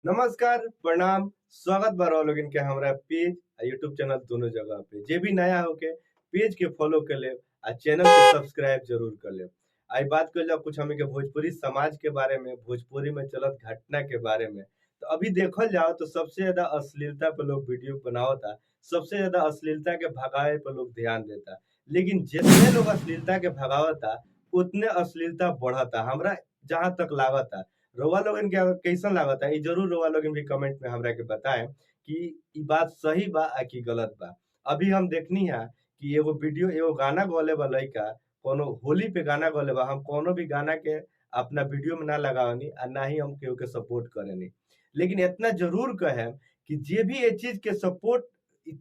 नमस्कार, प्रणाम, स्वागत बा रहा लोगन के हमरा पेज आ यूट्यूब चैनल दोनों जगह पे। जे भी नया होके पेज के फॉलो कर ले आ चैनल के सब्सक्राइब जरूर कर ले। आई बात कर जाओ कुछ हमें के भोजपुरी समाज के बारे में, भोजपुरी में चलत घटना के बारे में। तो अभी देखल जाओ तो सबसे ज्यादा अश्लीलता पे लोग वीडियो बनावता, सबसे ज्यादा अश्लीलता के भगावे पे लोग ध्यान देता। लेकिन जितने लोग अश्लीलता के भगावता, उतने अश्लीलता बढ़ता। हमरा जहाँ तक लागता रउआ लोगन के अगर कैसन लागता ई जरूर रउआ लोगन भी कमेंट में हमरा के बताएं कि ई बात सही बा आ कि गलत बा। अभी हम देखनी है कि एगो गाना गौले बा लइका, कोनो होली पे गाना गौले बा। हम कोनो भी गाना के अपना वीडियो में ना लगावनी आ ना ही हम केहू के सपोर्ट करेनी। लेकिन इतना जरूर कहेम कि जे भी ये चीज के सपोर्ट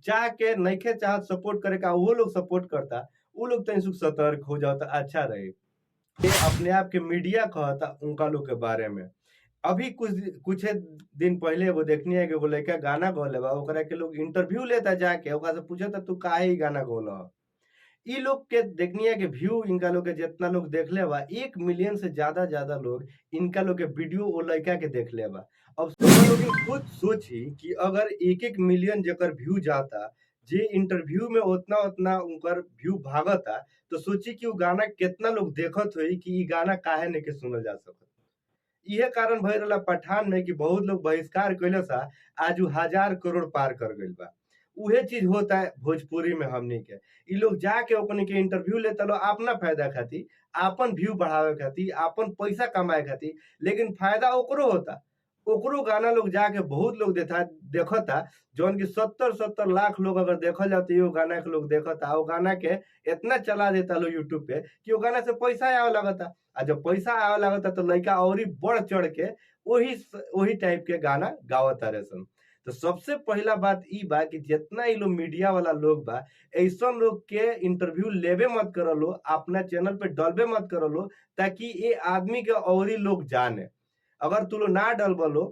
चाह के नइखे चाहत सपोर्ट करे का वो लोग सपोर्ट करता, उ लोग तनी सुख सतर्क हो जाओ तो अच्छा रही। ये अपने आप के मीडिया कहता उनका लोग के बारे में। अभी कुछ दिन पहले एगो देखनी है कि एगो लड़का गाना गौले बा, ओकरा के लोग इंटरव्यू लेता जाके ओकरा से पूछता तू काहे ई गाना गौला। ई लोग के देखनी है कि व्यू इनका लोग के जितना लोग देखले बा 1 मिलियन से ज्यादा लोग इनका लोग के वीडियो ओ लड़का के देखले बा। अब सब लोग खुद सोची कि अगर 1-1 मिलियन जेकर व्यू जाता, जे इंटरव्यू में उतना उतना उनकर व्यू भागता, तो सोची कि उ गाना कितना लोग देखत होई कि ई गाना काहे नहीं के सुनल जा सकत। इहे कारण भइल रहला पठान में कि बहुत लोग बहिष्कार कइले सा, आज उ 1000 करोड़ पार कर गइल बा। उहे चीज होता है भोजपुरी में हमनी के। इ लोग जाके ओकनी के इंटरव्यू लेता लो अपना फायदा खातिर, आपन व्यू बढ़ावे खातिर, आपन पैसा कमाए खातिर, लेकिन फायदा ओकरो होता। ओकरो गाना लोग जाके बहुत लोग देखता, जौन कि 70-70 लाख लोग अगर देखल जाए तो एगो गाना के लोग देखता। वो गाना के इतना चला देता लोग यूट्यूब पे कि वो गाना से पैसा आवे लगता। आ जब पैसा आवे लगता तो लइका औरी बढ़ चढ़ के वही टाइप के गाना गावत तारे सन। तो सबसे पहला बात ई बा कि जितना ई लोग मीडिया वाला लोग बा, ऐसन लोग के इंटरव्यू लेबे मत करलो, अपना चैनल पे डलबे मत करलो, ताकि ये आदमी के औरी लोग जाने। अगर तू लोग ना डलबलो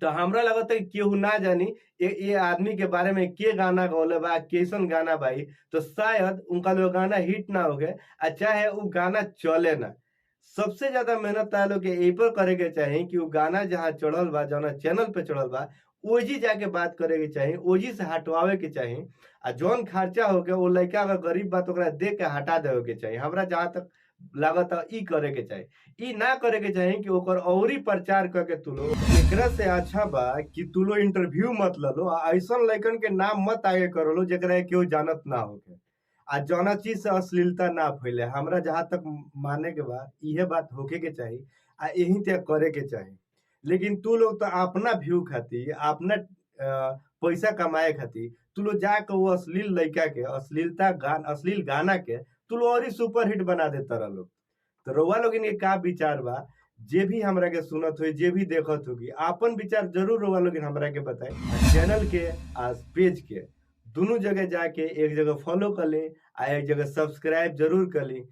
तो हमरा लगता है कि केहू ना जानी ये आदमी के बारे में के गाना गौले बा, कैसन गाना भाई, तो शायद उनका लोग गाना हिट ना हो गए, चाहे वो गाना चले ना। सबसे ज्यादा मेहनत लोग के यही पर करे के चाहिए कि वो गाना जहाँ चढ़ल बा, जौना चैनल पे चढ़ल बा, ओजी जाके बात करे के चाहिए, ओजी से हटवावे के चाहिए। आ जौन खर्चा हो गया वो लड़का अगर गरीब बा तो ओकरा दे के हटा देवे के चाहिए। हमरा जहाँ तक लागत ई करे के चाहिए। ई ना करे के चाहिए कि ओकर औरी प्रचार करके तू लोग एकरा से अच्छा बा कि तू लोग इंटरव्यू मत ललो आ ऐसन लइकन के नाम मत आगे करलो जेकरा केहू जानत ना होके। आ जौना चीज से अश्लीलता ना फैले, हमरा जहाँ तक माने के बा इहे बात होके के चाहिए आ यही तय करे के चाहिए। लेकिन तू लोग तो अपना व्यू खातिर, अपना पैसा कमाए खातिर तू लोग जाके वो अश्लील लइका के अश्लील गाना के तू लोग और ही सुपर हिट बना देता रह लोग। तो रउआ लोगन के का विचार बा, जे भी हमरा के सुनत होई, जे भी देखत होगी, आपन विचार जरूर रउआ लोगन हमरा के बताई। चैनल के आ पेज के दोनों जगह जाके एक जगह फॉलो कर ली आ एक जगह सब्सक्राइब जरूर कर ली।